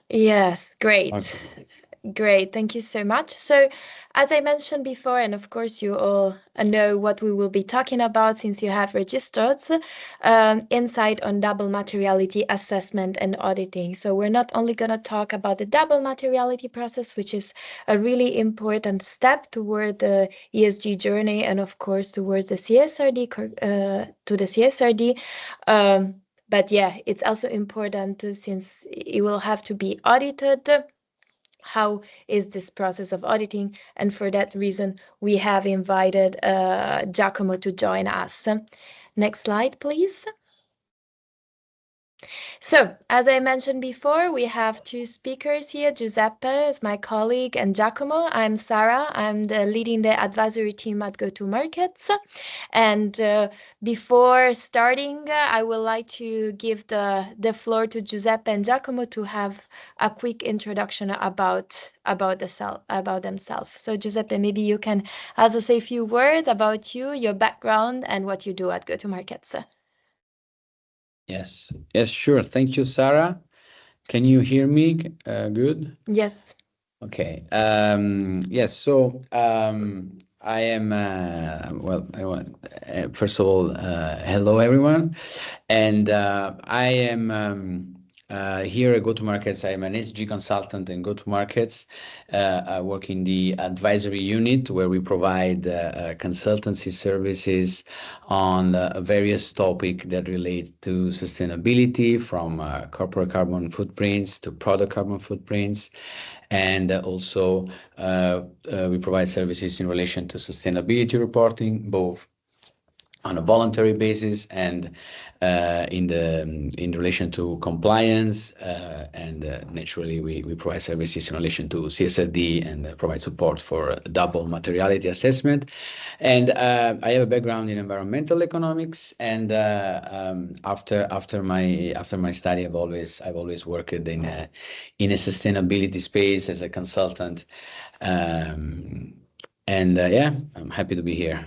Yes, great. Okay. Great, thank you so much. So, as I mentioned before, and of course, you all know what we will be talking about since you have registered, insight on double materiality assessment and auditing. So, we're not only going to talk about the double materiality process, which is a really important step toward the ESG journey, and of course, towards the CSRD, to the CSRD. But yeah, it's also important since it will have to be audited. How is this process of auditing? And for that reason, we have invited Giacomo to join us. Next slide, please. So, as I mentioned before, we have two speakers here. Giuseppe is my colleague, and Giacomo. I'm Sarah. I'm leading the advisory team at GO2 Markets. And before starting, I would like to give the floor to Giuseppe and Giacomo to have a quick introduction about themselves. So, Giuseppe, maybe you can also say a few words about you, your background, and what you do at GO2 Markets. Yes. Yes, sure. Thank you, Sarah. Can you hear me? Good. Yes. Okay. Yes. So I am. Well, first of all, hello everyone, and I am. Here at GO2 Markets, I am an SG consultant in GO2 Markets. I work in the advisory unit where we provide consultancy services on various topics that relate to sustainability, from corporate carbon footprints to product carbon footprints. And also we provide services in relation to sustainability reporting, both on a voluntary basis and in relation to compliance, and naturally we provide services in relation to CSRD and provide support for double materiality assessment. And I have a background in environmental economics, and after my study, I've always worked in a sustainability space as a consultant, and yeah, I'm happy to be here.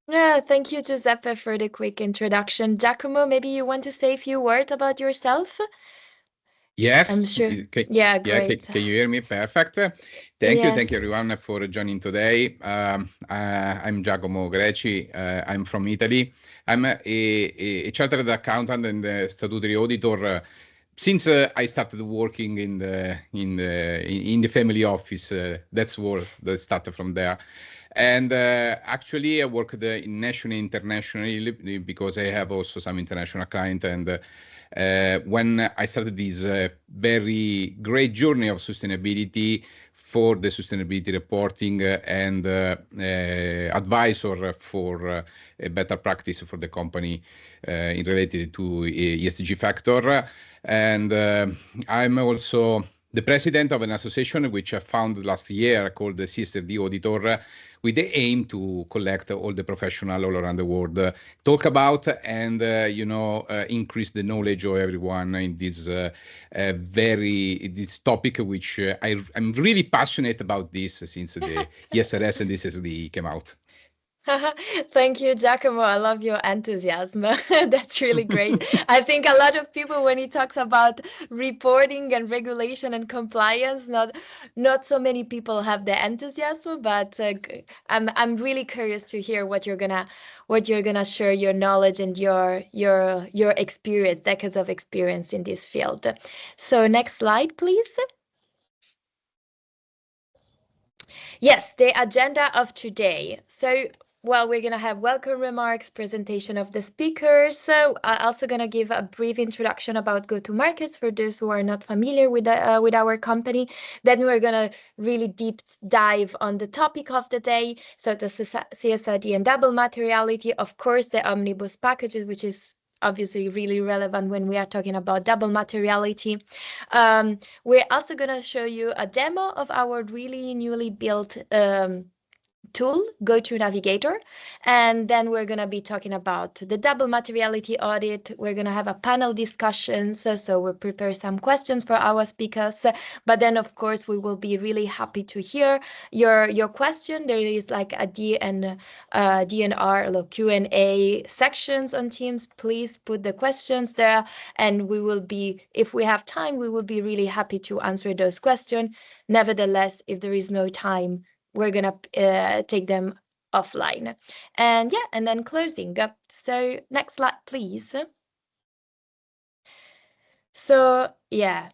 Yeah, thank you, Giuseppe, for the quick introduction. Giacomo, maybe you want to say a few words about yourself? I'm Yes. sure. Can, Yeah, yeah, great. can you hear me? Perfect. Thank you. Yes. Thank you, everyone, for joining today. I'm Giacomo Greci. I'm from Italy. I'm a chartered accountant and a statutory auditor. Since I started working in the family office, that's where that started from there. And actually, I worked nationally, internationally, because I have also some international clients. And when I started this very great journey of sustainability for the sustainability reporting and advisor for a better practice for the company in related to ESG factor. And I'm also the president of an association which I founded last year called the CSRD Auditor, with the aim to collect all the professionals all around the world, talk about and increase the knowledge of everyone in this this topic, which I'm really passionate about this since the ESRS and this CSRD came out. Thank you, Giacomo. I love your enthusiasm. That's really great. I think a lot of people, when he talks about reporting and regulation and compliance, not so many people have the enthusiasm. But I'm really curious to hear what you're gonna share, your knowledge and your experience, decades of experience in this field. So next slide, please. Yes, the agenda of today. So, well, we're going to have welcome remarks, presentation of the speakers. So I'm also going to give a brief introduction about GO2 Markets for those who are not familiar with our company. Then we're going to really deep dive on the topic of the day. So the CSRD and double materiality, of course, the omnibus packages, which is obviously really relevant when we are talking about double materiality. We're also going to show you a demo of our really newly built tool, GO2 Navigator. And then we're going to be talking about the double materiality audit. We're going to have a panel discussion. So we'll prepare some questions for our speakers. But then, of course, we will be really happy to hear your question. There is like a DNR Q&A sections on Teams. Please put the questions there, and we will be, if we have time, we will be really happy to answer those questions. Nevertheless, if there is no time, we're gonna take them offline. And yeah, and then closing. So next slide, please. So yeah,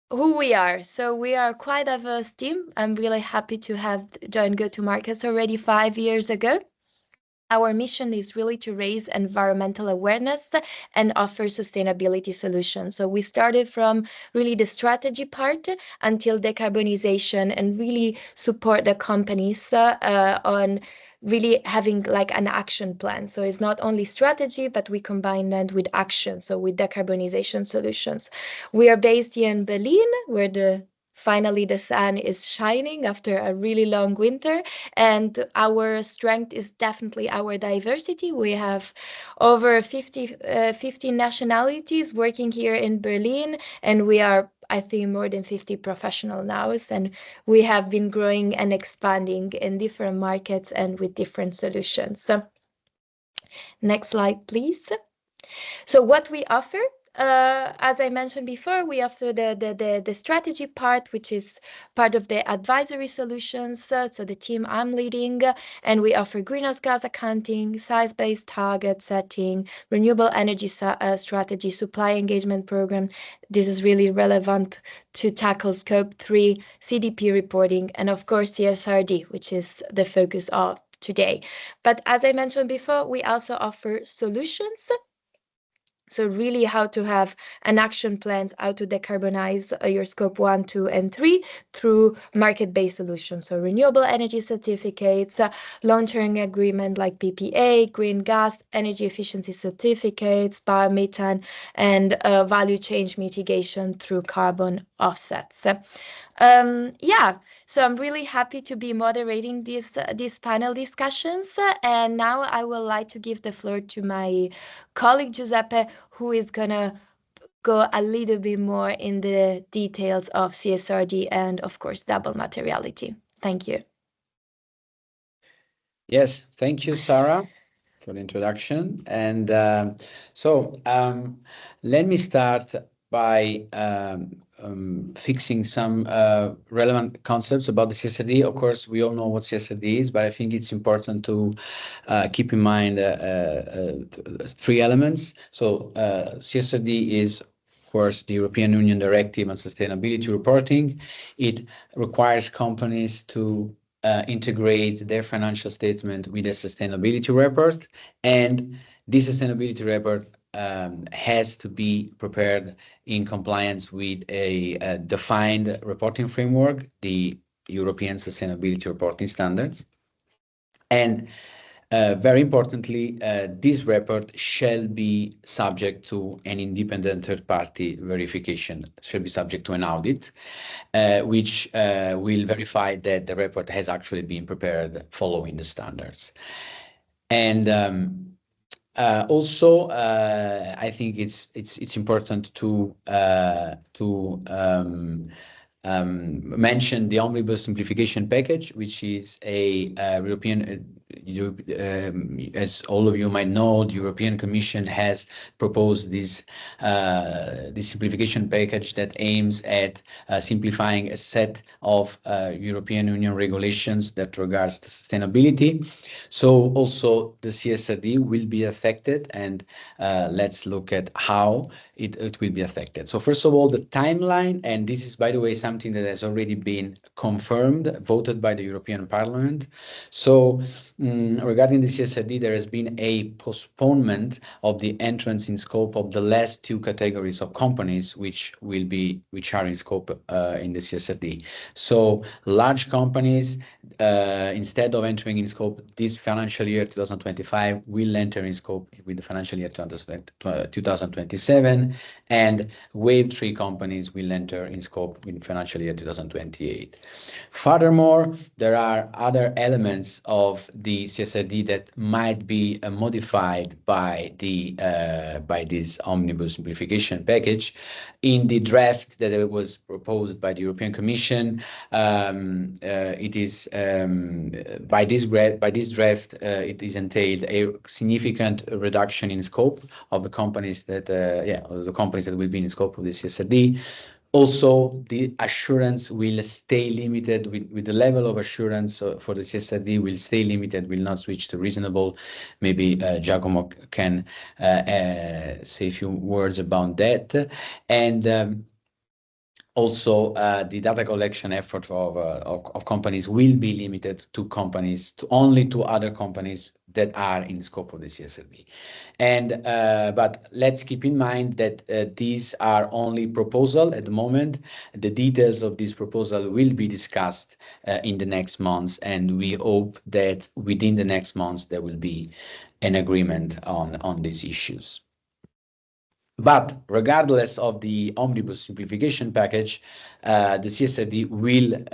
who we are. So we are quite a diverse team. I'm really happy to have joined Go2Markets already 5 years ago. Our mission is really to raise environmental awareness and offer sustainability solutions. So we started from really the strategy part until decarbonization, and really support the companies on really having like an action plan. So it's not only strategy, but we combine that with action. So with decarbonization solutions. We are based here in Berlin, where finally the sun is shining after a really long winter, and our strength is definitely our diversity. We have over 50 nationalities working here in Berlin, and we are, I think, more than 50 professionals now, and we have been growing and expanding in different markets and with different solutions. So, next slide, please. So what we offer, as I mentioned before, we offer the strategy part, which is part of the advisory solutions. So the team I'm leading, and we offer greenhouse gas accounting, science-based target setting, renewable energy strategy, supply engagement program. This is really relevant to tackle Scope 3, CDP reporting, and of course CSRD, which is the focus of today. But as I mentioned before, we also offer solutions. So really how to have an action plans, how to decarbonize your scope 1, 2, and 3 through market-based solutions. So renewable energy certificates, long-term agreement like PPA, green gas, energy efficiency certificates, biomethane, and value chain mitigation through carbon offsets. Yeah, so I'm really happy to be moderating these panel discussions. And now I would like to give the floor to my colleague Giuseppe, who is gonna go a little bit more in the details of CSRD and, of course, double materiality. Thank you. Yes, thank you, Sarah, for the introduction. And let me start by fixing some relevant concepts about the CSRD. Of course, we all know what CSRD is, but I think it's important to keep in mind 3 elements. So CSRD is, of course, the European Union Directive on Sustainability Reporting. It requires companies to integrate their financial statement with a sustainability report, and this sustainability report has to be prepared in compliance with a defined reporting framework, the European Sustainability Reporting Standards. And very importantly, this report shall be subject to an independent third-party verification, shall be subject to an audit, which will verify that the report has actually been prepared following the standards. And also, I think it's important to mention the Omnibus Simplification Package, which is a as all of you might know, the European Commission has proposed this simplification package that aims at simplifying a set of European Union regulations that regards to sustainability. So also the CSRD will be affected, and let's look at how it will be affected. So first of all, the timeline, and this is, by the way, something that has already been confirmed, voted by the European Parliament. So regarding the CSRD, there has been a postponement of the entrance in scope of the last 2 categories of companies which are in scope in the CSRD. So large companies, instead of entering in scope this financial year 2025, will enter in scope with the financial year 2027, and wave 3 companies will enter in scope with financial financial year 2028. Furthermore, there are other elements of the CSRD that might be modified by this omnibus simplification package. In the draft that was proposed by the European Commission, it is by this draft it is entailed a significant reduction in scope of the companies that will be in scope of the CSRD. Also, the assurance will stay limited with the level of assurance for the CSRD will stay limited, will not switch to reasonable. Maybe Giacomo can say a few words about that. And also, the data collection effort of companies will be limited to only to other companies that are in scope of the CSRD. And but let's keep in mind that these are only proposal at the moment. The details of this proposal will be discussed in the next months, and we hope that within the next months there will be an agreement on these issues. But regardless of the omnibus simplification package, the CSRD will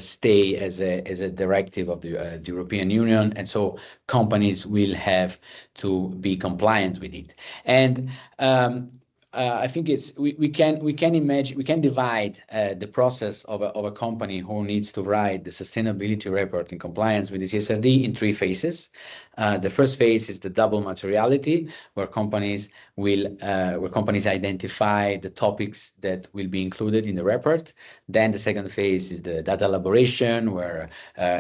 stay as a directive of the European Union, and so companies will have to be compliant with it. And I think we can divide the process of a company who needs to write the sustainability report in compliance with the CSRD in 3 phases. The first phase is the double materiality, where companies identify the topics that will be included in the report. Then the second phase is the data elaboration, where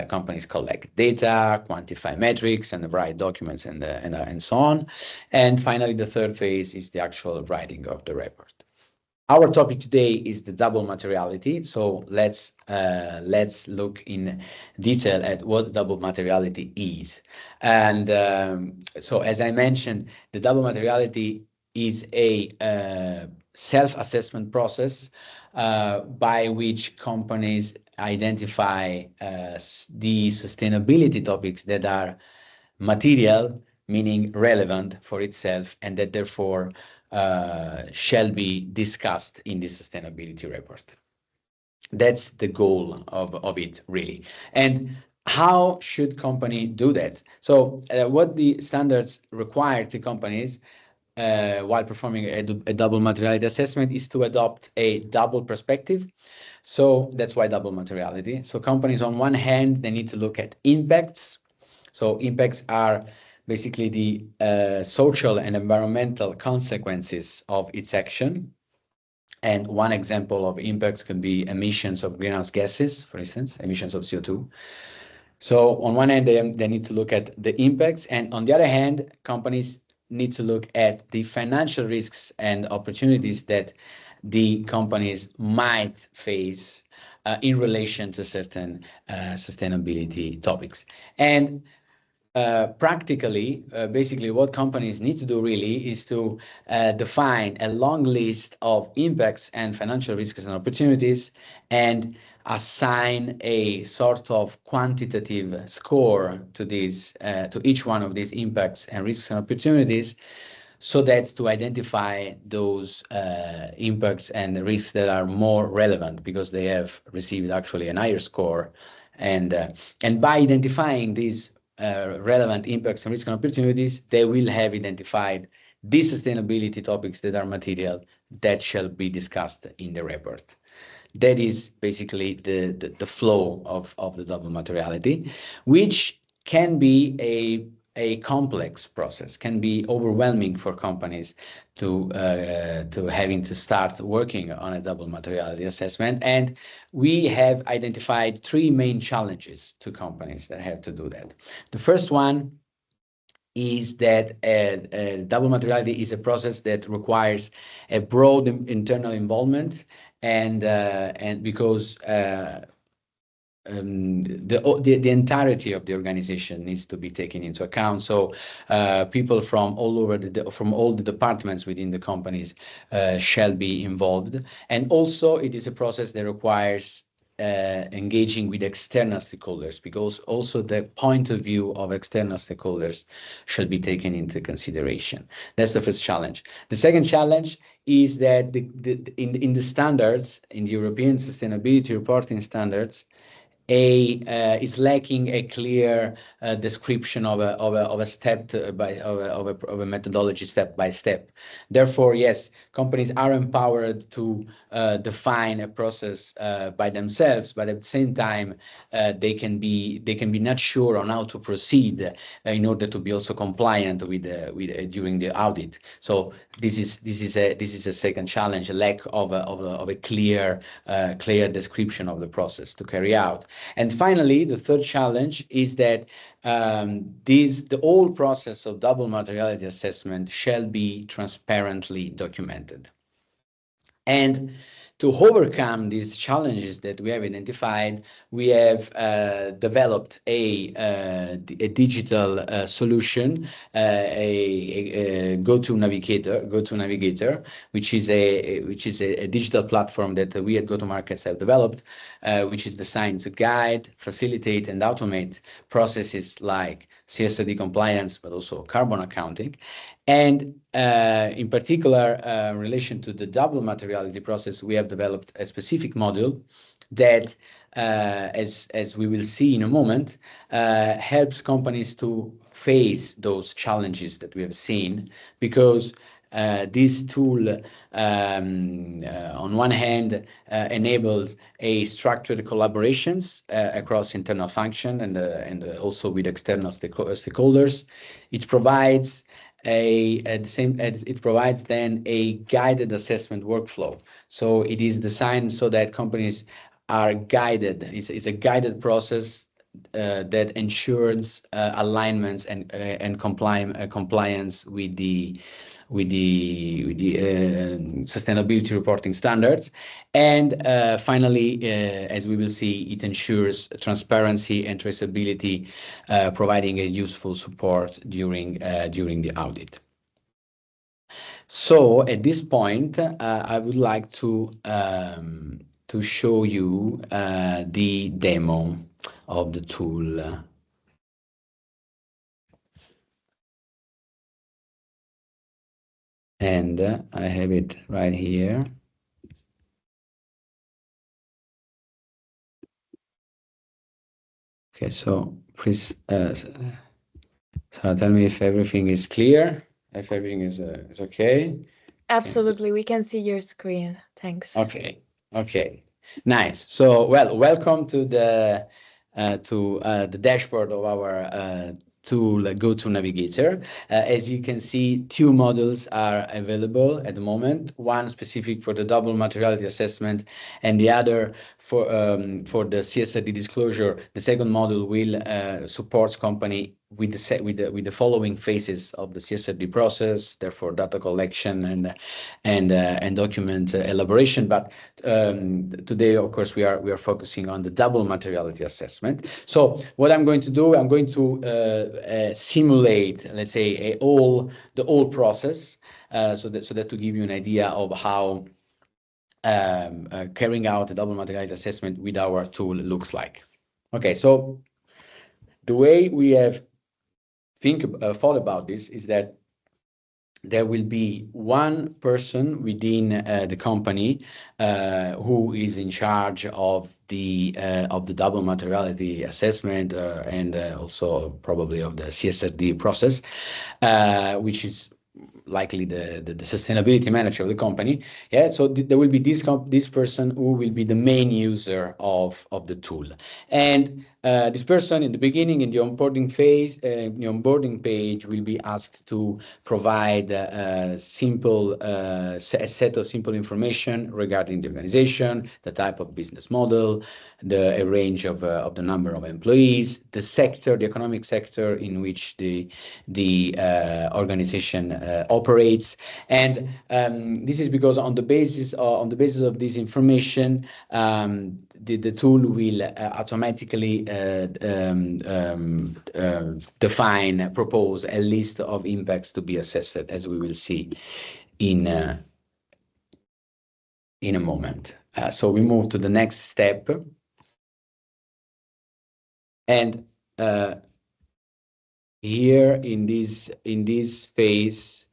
companies collect data, quantify metrics, and write documents and so on. And finally, the third phase is the actual writing of the report. Our topic today is the double materiality. So let's look in detail at what double materiality is. And so, as I mentioned, the double materiality is a self-assessment process by which companies identify the sustainability topics that are material, meaning relevant for itself, and that therefore shall be discussed in the sustainability report. That's the goal of it, really. And how should company do that? So what the standards require to companies while performing a double materiality assessment is to adopt a double perspective. So that's why double materiality. So companies, on one hand, they need to look at impacts. So impacts are basically the social and environmental consequences of its action. And one example of impacts can be emissions of greenhouse gases, for instance, emissions of CO2. So on one hand, they need to look at the impacts, and on the other hand, companies need to look at the financial risks and opportunities that the companies might face in relation to certain sustainability topics. And practically, basically what companies need to do really is to define a long list of impacts and financial risks and opportunities and assign a sort of quantitative score to these, to each one of these impacts and risks and opportunities, so that to identify those impacts and risks that are more relevant because they have received actually an higher score. And by identifying these relevant impacts and risk and opportunities, they will have identified these sustainability topics that are material that shall be discussed in the report. That is basically the flow of the double materiality, which can be a complex process, can be overwhelming for companies to having to start working on a double materiality assessment. And we have identified 3 main challenges to companies that have to do that. The first one is that double materiality is a process that requires a broad internal involvement, and because the entirety of the organization needs to be taken into account. So people from all over from all the departments within the companies shall be involved. And also it is a process that requires engaging with external stakeholders, because also the point of view of external stakeholders shall be taken into consideration. That's the first challenge. The second challenge is that in the standards, in the European sustainability reporting standards, is lacking a clear description of a step of a methodology step by step. Therefore, yes, companies are empowered to define a process by themselves, but at the same time, they can be not sure on how to proceed in order to be also compliant with during the audit. So this is a second challenge: a lack of a clear description of the process to carry out. And finally, the third challenge is that the whole process of double materiality assessment shall be transparently documented. And to overcome these challenges that we have identified, we have developed a digital solution, a GO2 Navigator, which is a digital platform that we at GO2 Markets have developed, which is designed to guide, facilitate, and automate processes like CSRD compliance, but also carbon accounting. And in particular, in relation to the double materiality process, we have developed a specific module that, as we will see in a moment, helps companies to face those challenges that we have seen, because this tool, on one hand, enables a structured collaborations across internal function and also with external stakeholders. It provides it provides then a guided assessment workflow. So it is designed so that companies are guided. It's a guided process that ensures alignments and compliance with the sustainability reporting standards. And finally, as we will see, it ensures transparency and traceability, providing a useful support during the audit. So at this point, I would like to show you the demo of the tool. And I have it right here. Okay, so please, Sarah, tell me if everything is clear, if everything is okay. Absolutely, we can see your screen. Thanks. Okay, nice. So, well, welcome to the dashboard of our tool GO2 Navigator. As you can see, two models are available at the moment, one specific for the double materiality assessment and the other for the CSRD disclosure. The second model will support company with the following phases of the CSRD process, therefore data collection and document elaboration. But today, of course, we are focusing on the double materiality assessment. So what I'm going to do, I'm going to simulate, let's say, the whole process, so that to give you an idea of how carrying out a double materiality assessment with our tool looks like. Okay, so the way we have thought about this is that there will be one person within the company who is in charge of the double materiality assessment and also probably of the CSRD process, which is likely the sustainability manager of the company. Yeah, so there will be this person who will be the main user of the tool. And this person in the beginning, in the onboarding phase, the onboarding page, will be asked to provide a set of simple information regarding the organization, the type of business model, a range of the number of employees, the sector, the economic sector in which the organization operates. And this is because on the basis of this information, the tool will automatically propose a list of impacts to be assessed, as we will see in a moment. So we move to the next step. And here in this phase,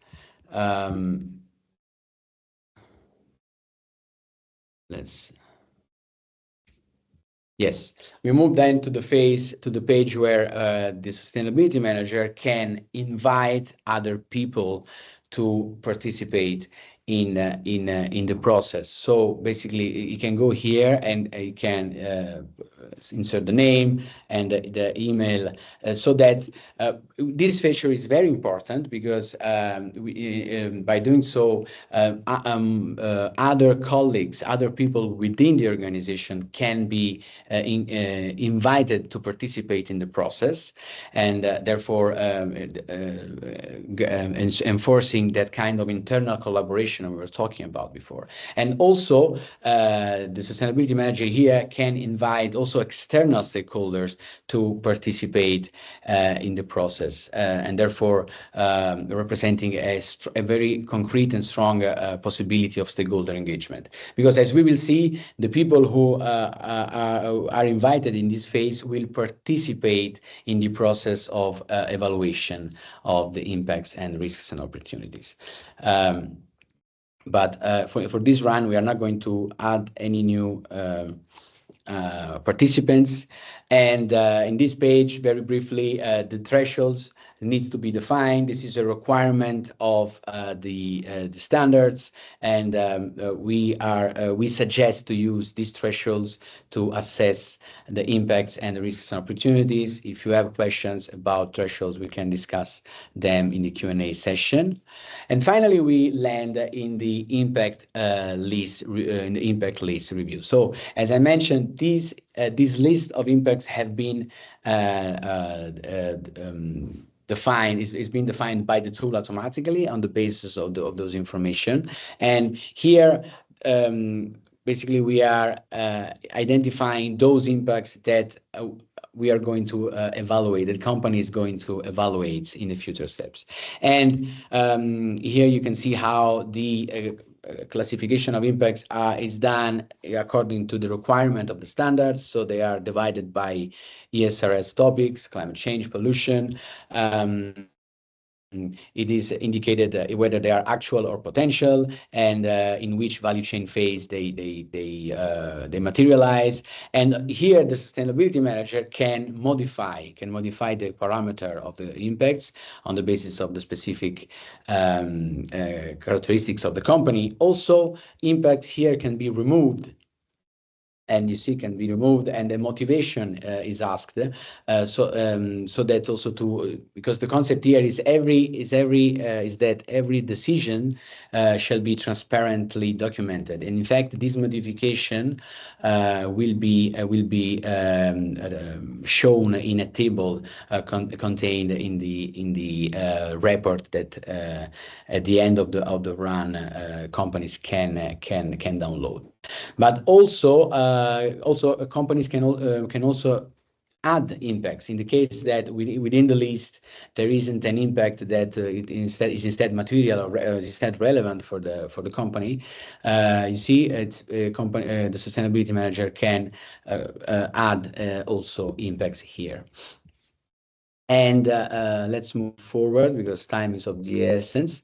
yes, we move then to the page where the sustainability manager can invite other people to participate in the process. So basically, you can go here and you can insert the name and the email, so that this feature is very important, because by doing so, other colleagues, other people within the organization can be invited to participate in the process, and therefore enforcing that kind of internal collaboration we were talking about before. And also, the sustainability manager here can invite also external stakeholders to participate in the process, and therefore representing a very concrete and strong possibility of stakeholder engagement. Because as we will see, the people who are invited in this phase will participate in the process of evaluation of the impacts and risks and opportunities. But for this run, we are not going to add any new participants. And in this page, very briefly, the thresholds needs to be defined. This is a requirement of the standards, and we suggest to use these thresholds to assess the impacts and the risks and opportunities. If you have questions about thresholds, we can discuss them in the Q&A session. And finally, we land in the impact list review. So as I mentioned, this list of impacts have been defined, is being defined by the tool automatically on the basis of those information. And here, basically, we are identifying those impacts that we are going to evaluate, that the company is going to evaluate in the future steps. And here you can see how the classification of impacts is done according to the requirement of the standards. So they are divided by ESRS topics: climate change, pollution. It is indicated whether they are actual or potential, and in which value chain phase they materialize. And here, the sustainability manager can modify the parameter of the impacts on the basis of the specific characteristics of the company. Also, impacts here can be removed, and you see can be removed, and the motivation is asked, so that also because the concept here is that every decision shall be transparently documented. And in fact, this modification will be shown in a table contained in the report that at the end of the run companies can download. But also companies can also add impacts in the case that within the list there isn't an impact that is instead material or is instead relevant for the company. You see, the sustainability manager can add also impacts here. And let's move forward because time is of the essence.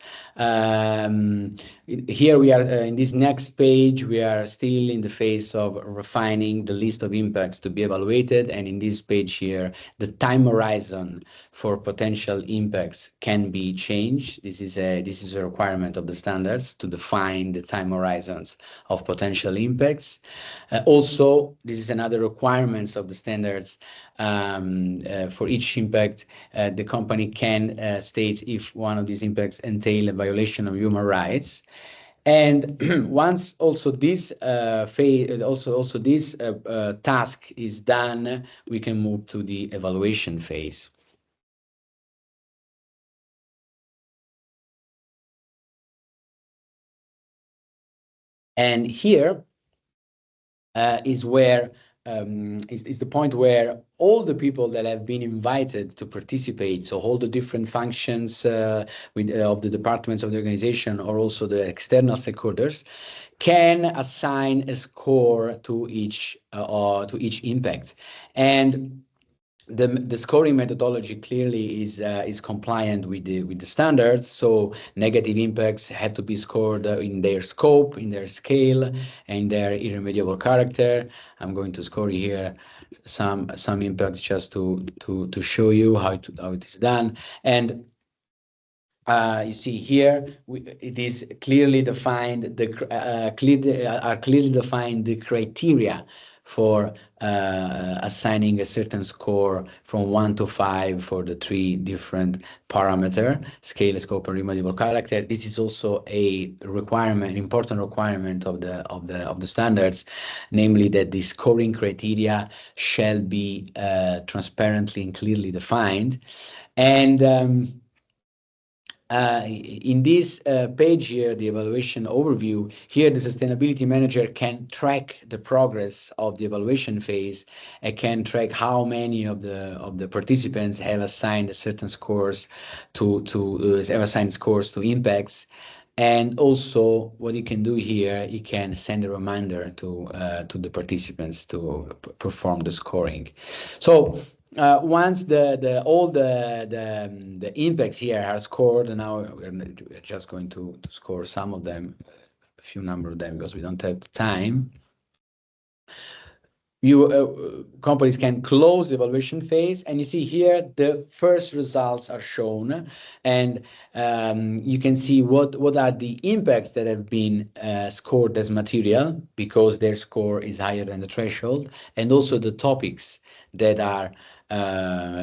Here we are in this next page, we are still in the phase of refining the list of impacts to be evaluated. And in this page here, the time horizon for potential impacts can be changed. This is a requirement of the standards to define the time horizons of potential impacts. Also, this is another requirement of the standards. For each impact, the company can state if one of these impacts entail a violation of human rights. And once also this task is done, we can move to the evaluation phase. And here is where is the point where all the people that have been invited to participate, so all the different functions of the departments of the organization, or also the external stakeholders, can assign a score to each impact. And the scoring methodology clearly is compliant with the standards. So negative impacts have to be scored in their scope, in their scale, and their irremediable character. I'm going to score here some impacts just to show you how it is done. And you see here, it is clearly defined. Clearly defined the criteria for assigning a certain score from 1 to 5 for the 3 different parameter: scale, scope, and irremediable character. This is also a requirement, important requirement of the standards, namely that the scoring criteria shall be transparently and clearly defined. And in this page here, the evaluation overview, here the sustainability manager can track the progress of the evaluation phase and can track how many of the participants have assigned certain scores to impacts. And also what you can do here, you can send a reminder to the participants to perform the scoring. So once all the impacts here are scored, and now we're just going to score some of them, a few number of them, because we don't have time. Companies can close the evaluation phase, and you see here the first results are shown, and you can see what are the impacts that have been scored as material because their score is higher than the threshold, and also the topics that are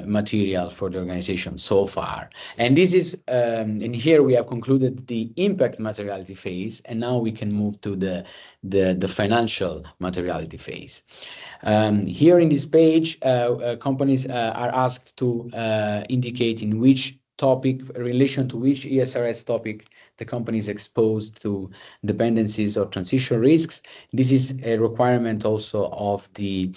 material for the organization so far. And this is and here we have concluded the impact materiality phase, and now we can move to the financial materiality phase. Here in this page, companies are asked to indicate in which topic, relation to which ESRS topic the company is exposed to dependencies or transition risks. This is a requirement also of the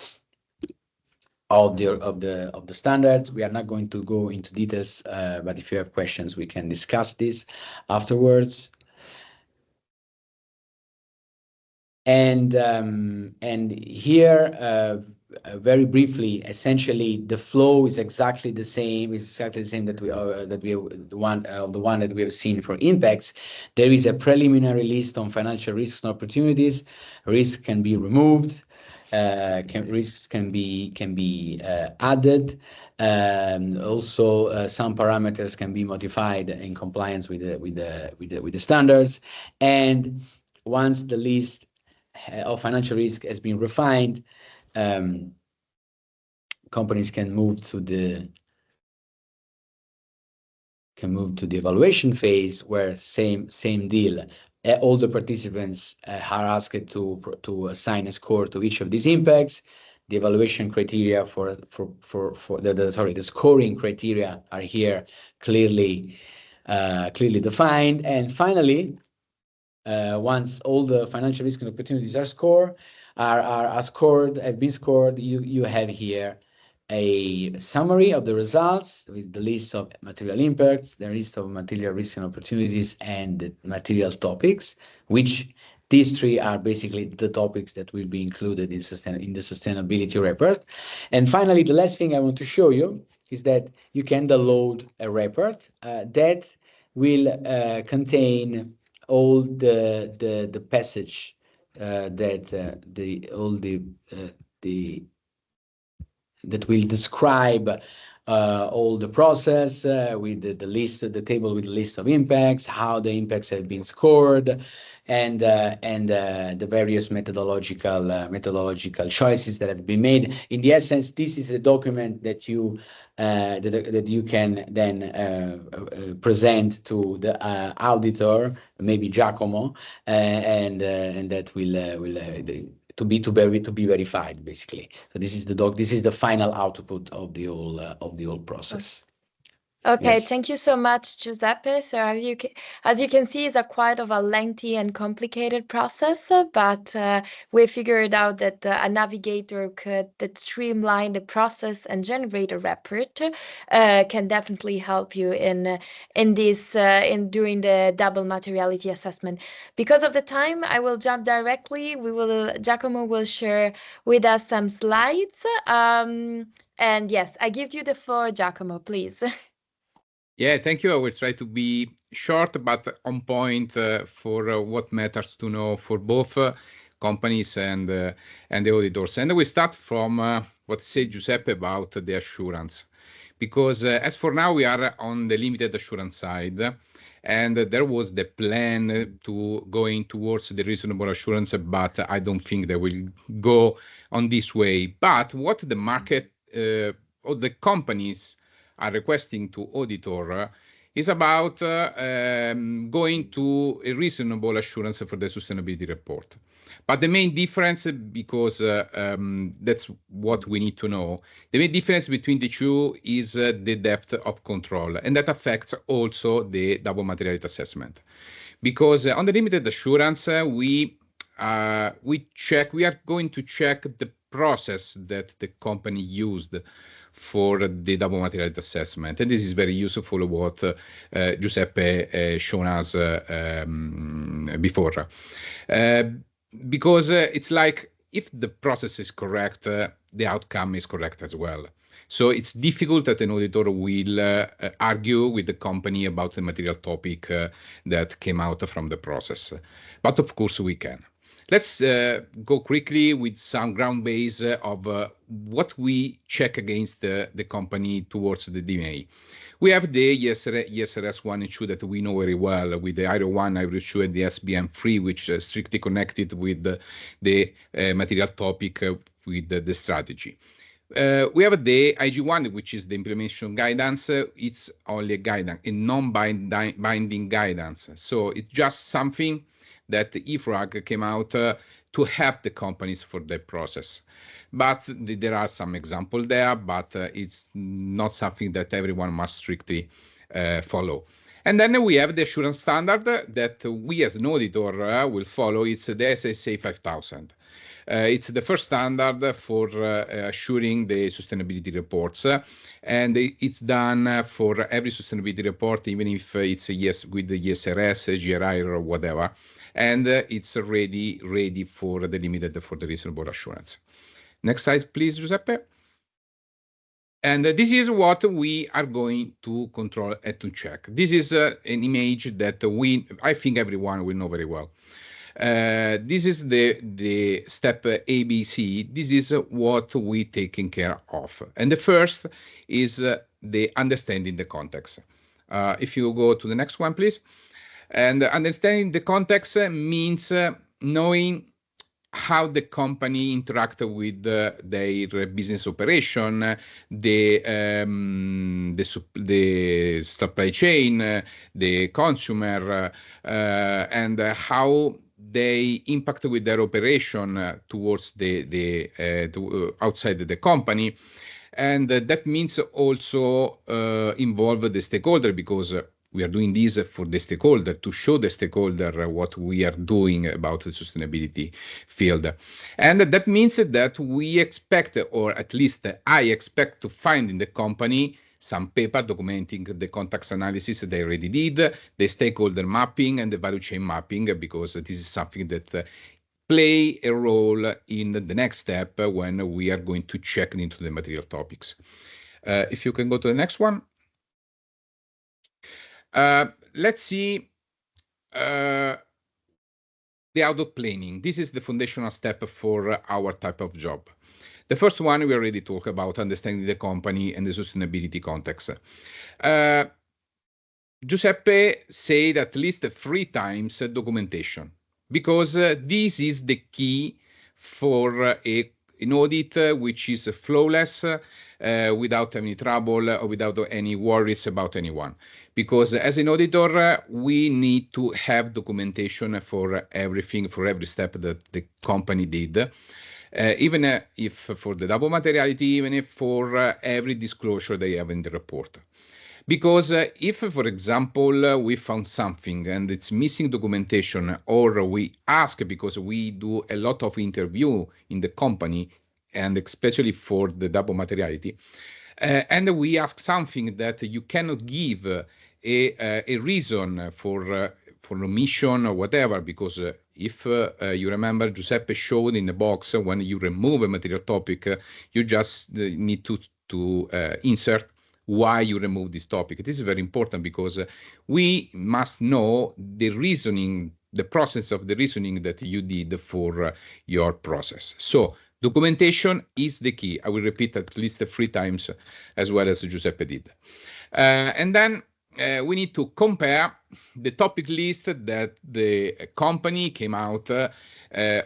standards. We are not going to go into details, but if you have questions, we can discuss this afterwards. And here, very briefly, essentially, the flow is exactly the same. It's exactly the same that the one that we have seen for impacts. There is a preliminary list on financial risks and opportunities. Risk can be removed. Risks can be added. Also, some parameters can be modified in compliance with the standards. And once the list of financial risk has been refined, companies can move to the evaluation phase, where same deal. All the participants are asked to assign a score to each of these impacts. The evaluation criteria the scoring criteria are here clearly defined. And finally, once all the financial risk and opportunities are scored, have been scored, you have here a summary of the results with the list of material impacts, the list of material risks and opportunities, and the material topics, which these 3 are basically the topics that will be included in the sustainability report. And finally, the last thing I want to show you is that you can download a report that will contain all the passage that will describe all the process with the table with the list of impacts, how the impacts have been scored, and the various methodological choices that have been made. In the essence, this is a document that you can then present to the auditor, maybe Giacomo, and that will to be verified, basically. So this is the final output of the whole process. Okay, Yes. Thank you so much, Giuseppe. So as you can see, it's quite of a lengthy and complicated process, but we figured out that a navigator that streamline the process and generate a report can definitely help you in doing the double materiality assessment. Because of the time, I will jump directly. Giacomo will share with us some slides. And yes, I give you the floor, Giacomo, please. Yeah, thank you. I will try to be short but on point for what matters to know for both companies and the auditors. And we start from what said Giuseppe about the assurance, because as for now we are on the limited assurance side, and there was the plan to going towards the reasonable assurance, but I don't think they will go on this way. But what the market or the companies are requesting to auditor is about going to a reasonable assurance for the sustainability report. But the main difference, because that's what we need to know, the main difference between the two is the depth of control, and that affects also the double materiality assessment. Because on the limited assurance, we are going to check the process that the company used for the double materiality assessment. And this is very useful what Giuseppe shown us before. Because it's like if the process is correct, the outcome is correct as well. So it's difficult that an auditor will argue with the company about the material topic that came out from the process. But of course we can. Let's go quickly with some ground base of what we check against the company towards the DMA. We have the ESRS 1 and 2 that we know very well, with the IRO 1, IRO 2, and the SBM 3, which is strictly connected with the material topic with the strategy. We have the IG1, which is the implementation guidance. It's only a guidance, a non-binding guidance. So it's just something that the EFRAG came out to help the companies for the process. But there are some examples there, but it's not something that everyone must strictly follow. And then we have the assurance standard that we as an auditor will follow. It's the SSA 5000. It's the first standard for assuring the sustainability reports, and it's done for every sustainability report, even if it's with the ESRS, GRI, or whatever. And it's ready for the limited for the reasonable assurance. Next slide, please, Giuseppe. And this is what we are going to control and to check. This is an image that I think everyone will know very well. This is the step ABC. This is what we taking care of. And the first is the understanding the context. If you go to the next one, please. And understanding the context means knowing how the company interact with their business operation, the supply chain, the consumer, and how they impact with their operation towards outside the company. And that means also involve the stakeholder, because we are doing this for the stakeholder, to show the stakeholder what we are doing about the sustainability field. And that means that we expect, or at least I expect, to find in the company some paper documenting the context analysis they already did, the stakeholder mapping, and the value chain mapping, because this is something that play a role in the next step when we are going to check into the material topics. If you can go to the next one. Let's see the audit planning. This is the foundational step for our type of job. The first one we already talked about, understanding the company and the sustainability context. Giuseppe said at least 3 times documentation, because this is the key for an audit which is flawless, without any trouble or without any worries about anyone. Because as an auditor, we need to have documentation for everything, for every step that the company did. Even if for the double materiality, even if for every disclosure they have in the report. Because if, for example, we found something and it's missing documentation, or we ask, because we do a lot of interview in the company, and especially for the double materiality, and we ask something that you cannot give a reason for omission or whatever, because if you remember, Giuseppe showed in the box, when you remove a material topic, you just need to to insert why you remove this topic. This is very important because we must know the reasoning, the process of the reasoning that you did for your process. So documentation is the key. I will repeat at least 3 times as well as Giuseppe did. And then we need to compare the topic list that the company came out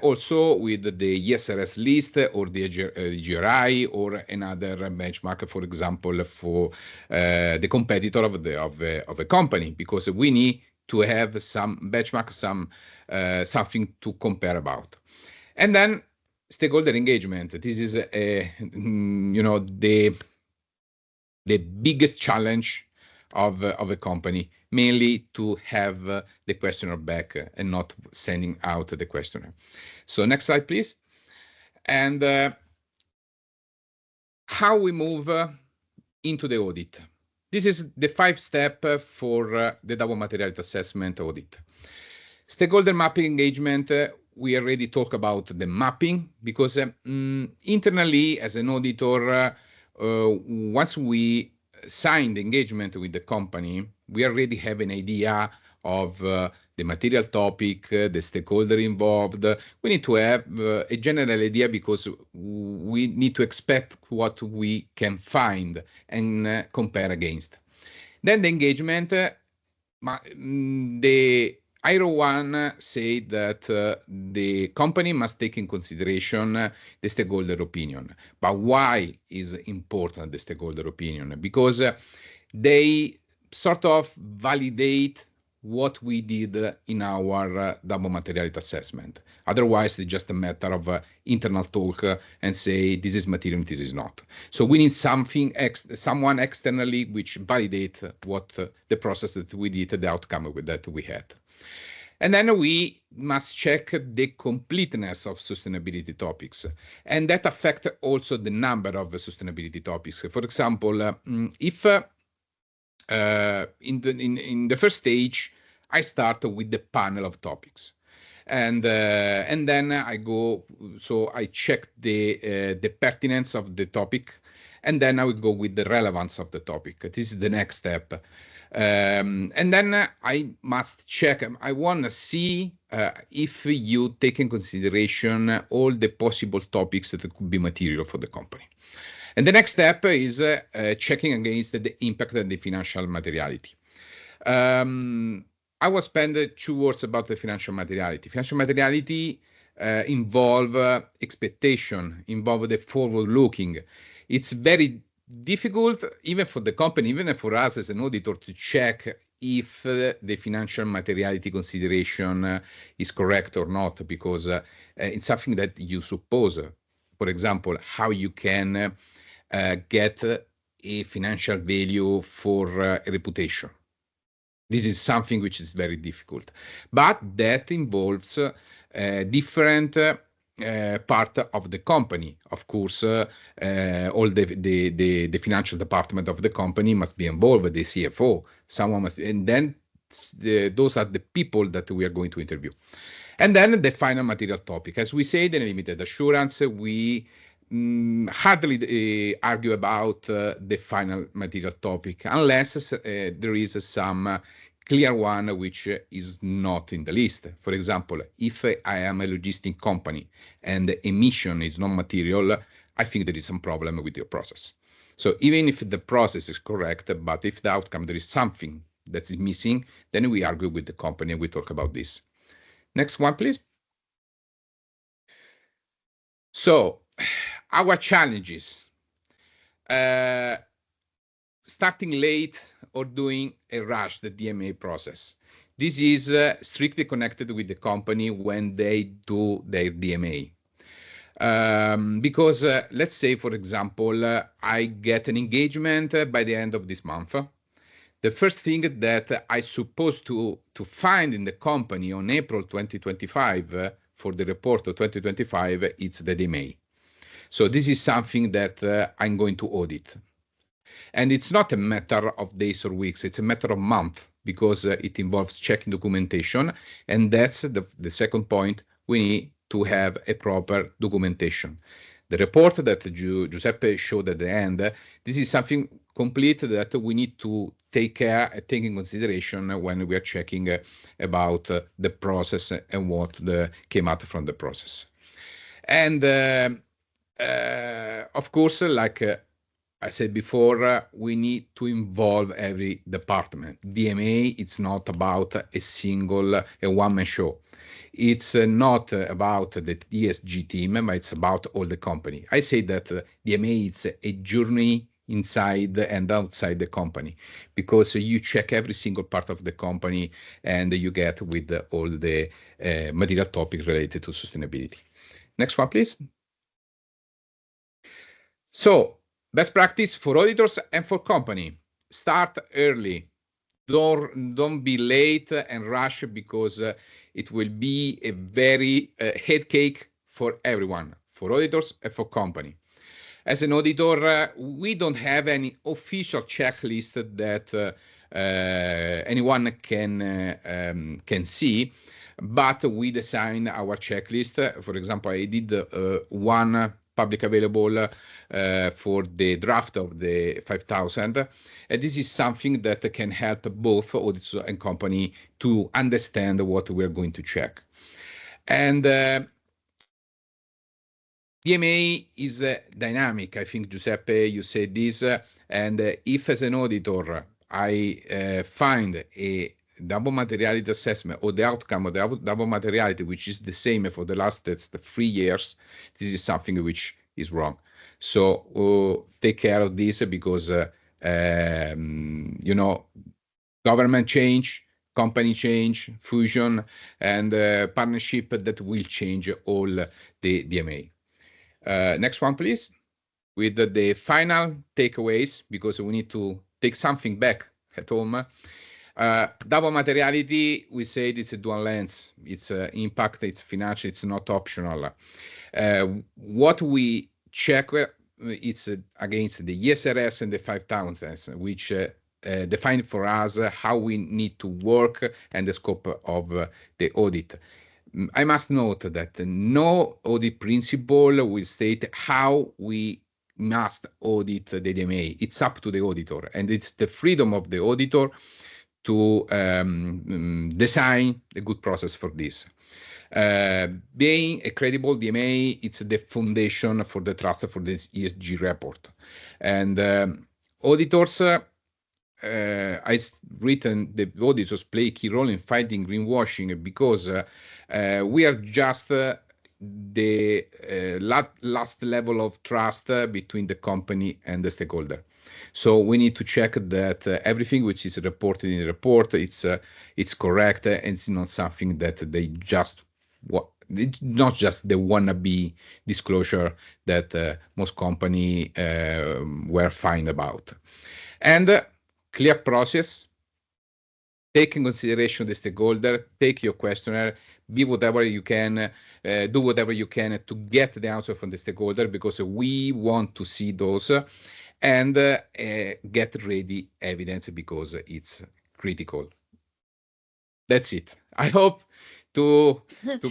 also with the ESRS list or the GRI or another benchmark, for example, for the competitor of a company, because we need to have some benchmark, something to compare about. And then stakeholder engagement. This is the biggest challenge of a company, mainly to have the questionnaire back and not sending out the questionnaire. So next slide, please. And how we move into the audit. This is the 5-step for the double materiality assessment audit. Stakeholder mapping engagement, we already talked about the mapping, because internally as an auditor, once we sign the engagement with the company, we already have an idea of the material topic, the stakeholder involved. We need to have a general idea because we need to expect what we can find and compare against. Then the engagement, the IRO 1 said that the company must take in consideration the stakeholder opinion. But why is important the stakeholder opinion? Because they sort of validate what we did in our double materiality assessment. Otherwise, it's just a matter of internal talk and say, this is material, this is not. So we need someone externally which validate what the process that we did, the outcome that we had. And then we must check the completeness of sustainability topics. And that affects also the number of sustainability topics. For example, if in the first stage, I start with the panel of topics. And then I go, so I check the pertinence of the topic, and then I will go with the relevance of the topic. This is the next step. And then I must check, I want to see if you take in consideration all the possible topics that could be material for the company. And the next step is checking against the impact and the financial materiality. I will spend 2 words about the financial materiality. Financial materiality involve expectation, involve the forward-looking. It's very difficult, even for the company, even for us as an auditor, to check if the financial materiality consideration is correct or not, because it's something that you suppose. For example, how you can get a financial value for a reputation. This is something which is very difficult, but that involves different part of the company. Of course, all the financial department of the company must be involved, the CFO, someone must, and then those are the people that we are going to interview. And then the final material topic. As we say, the limited assurance, we hardly argue about the final material topic, unless there is some clear one which is not in the list. For example, if I am a logistic company and the emission is non-material, I think there is some problem with your process. So even if the process is correct, but if the outcome, there is something that is missing, then we argue with the company and we talk about this. Next one, please. So our challenges, starting late or doing a rush, the DMA process. This is strictly connected with the company when they do their DMA. Because let's say, for example, I get an engagement by the end of this month. The first thing that I supposed to find in the company on April 2025 for the report of 2025, it's the DMA. So this is something that I'm going to audit. And it's not a matter of days or weeks, it's a matter of months, because it involves checking documentation. And that's the second point, we need to have a proper documentation. The report that Giuseppe showed at the end, this is something complete that we need to take in consideration when we are checking about the process and what came out from the process. And of course, like I said before, we need to involve every department. DMA, it's not about a single, a one-man show. It's not about the ESG team, but it's about all the company. I say that DMA is a journey inside and outside the company, because you check every single part of the company and you get with all the material topics related to sustainability. Next one, please. So, best practice for auditors and for company. Start early. Don't be late and rush, because it will be a very headache for everyone, for auditors and for company. As an auditor, we don't have any official checklist that anyone can see, but we design our checklist. For example, I did one public available for the draft of the 5000, and this is something that can help both auditors and company to understand what we're going to check. And DMA is dynamic. I think, Giuseppe, you said this, and if as an auditor I find a double materiality assessment or the outcome of the double materiality, which is the same for the last 3 years, this is something which is wrong. So take care of this, because you know, government change, company change, fusion, and partnership that will change all the DMA. Next one, please. With the final takeaways, because we need to take something back at home. Double materiality, we said it's a dual lens. It's impact, it's financial, it's not optional. What we check, it's against the ESRS and the 5000, which define for us how we need to work and the scope of the audit. I must note that no audit principle will state how we must audit the DMA. It's up to the auditor, and it's the freedom of the auditor to design a good process for this. Being a credible DMA, it's the foundation for the trust for the ESG report. And auditors, I've written, the auditors play a key role in fighting greenwashing, because we are just the last level of trust between the company and the stakeholder. So we need to check that everything which is reported in the report, it's correct, and it's not something that they just, it's not just the wannabe disclosure that most companies were fine about. And clear process, take in consideration the stakeholder, take your questionnaire, be whatever you can, do whatever you can to get the answer from the stakeholder, because we want to see those, and get ready evidence, because it's critical. That's it. I hope to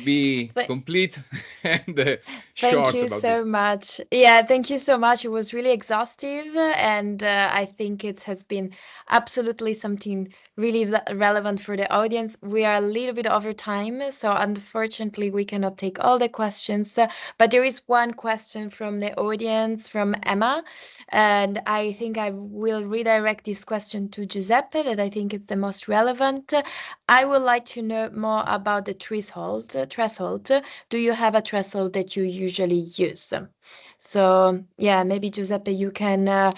be complete and short Thank you about so this. much. Yeah, thank you so much. It was really exhaustive, and I think it has been absolutely something really relevant for the audience. We are a little bit over time, so unfortunately we cannot take all the questions, but there is one question from the audience, from Emma, and I think I will redirect this question to Giuseppe, that I think it's the most relevant. I would like to know more about the threshold. Do you have a threshold that you usually use? So yeah, maybe Giuseppe, you can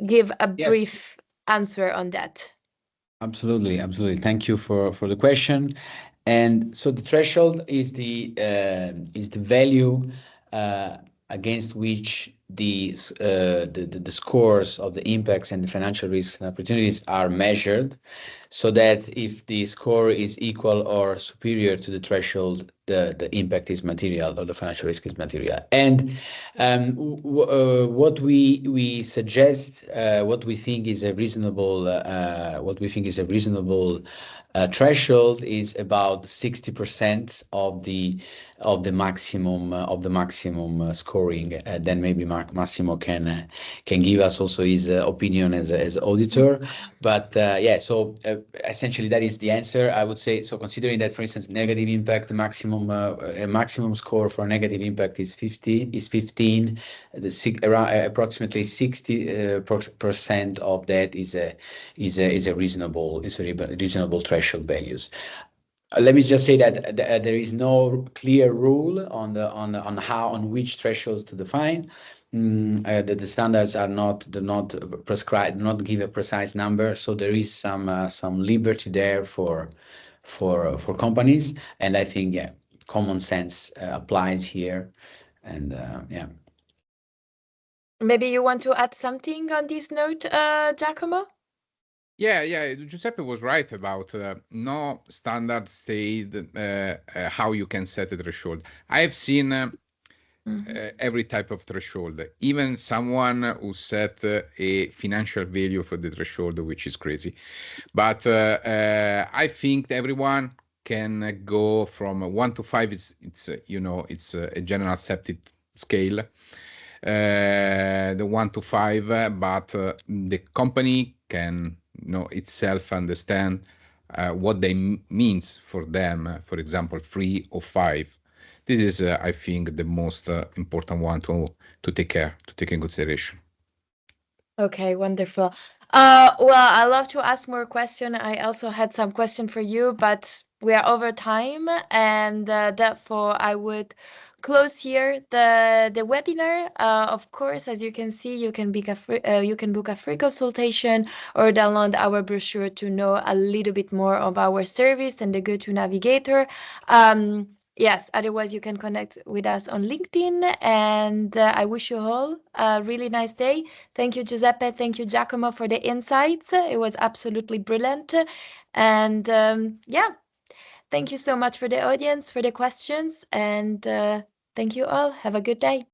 give a brief answer on that. Absolutely. Thank you for the question. And so the threshold is the value against which the scores of the impacts and the financial risks and opportunities are measured, so that if the score is equal or superior to the threshold, the impact is material or the financial risk is material. And what we suggest, what we think is a reasonable threshold is about 60% of the maximum scoring. Then maybe Massimo can give us also his opinion as auditor. But yeah, so essentially that is the answer, I would say. So considering that, for instance, negative impact maximum score for negative impact is 15, around approximately 60% of that is a reasonable threshold values. Let me just say that there is no clear rule on which thresholds to define. The standards do not prescribe, not give a precise number, so there is some liberty there for companies, and I think common sense applies here, and yeah. Maybe you want to add something on this note, Giacomo? Yeah, Giuseppe was right about no standard said how you can set a threshold. I have seen every type of threshold, even someone who set a financial value for the threshold, which is crazy. But I think everyone can go from 1 to 5. It's a general accepted scale. The 1 to 5, but the company can itself understand what they means for them. For example, 3 or 5. This is, I think, the most important one to take in consideration. Okay, wonderful. Well, I love to ask more questions. I also had some question for you, but we are over time, and therefore I would close here the webinar. Of course, as you can see, you can book a free consultation or download our brochure to know a little bit more of our service and the GO2 Navigator. Yes, otherwise you can connect with us on LinkedIn, and I wish you all a really nice day. Thank you, Giuseppe. Thank you, Giacomo, for the insights. It was absolutely brilliant. And yeah, thank you so much for the audience, for the questions, and thank you all. Have a good day.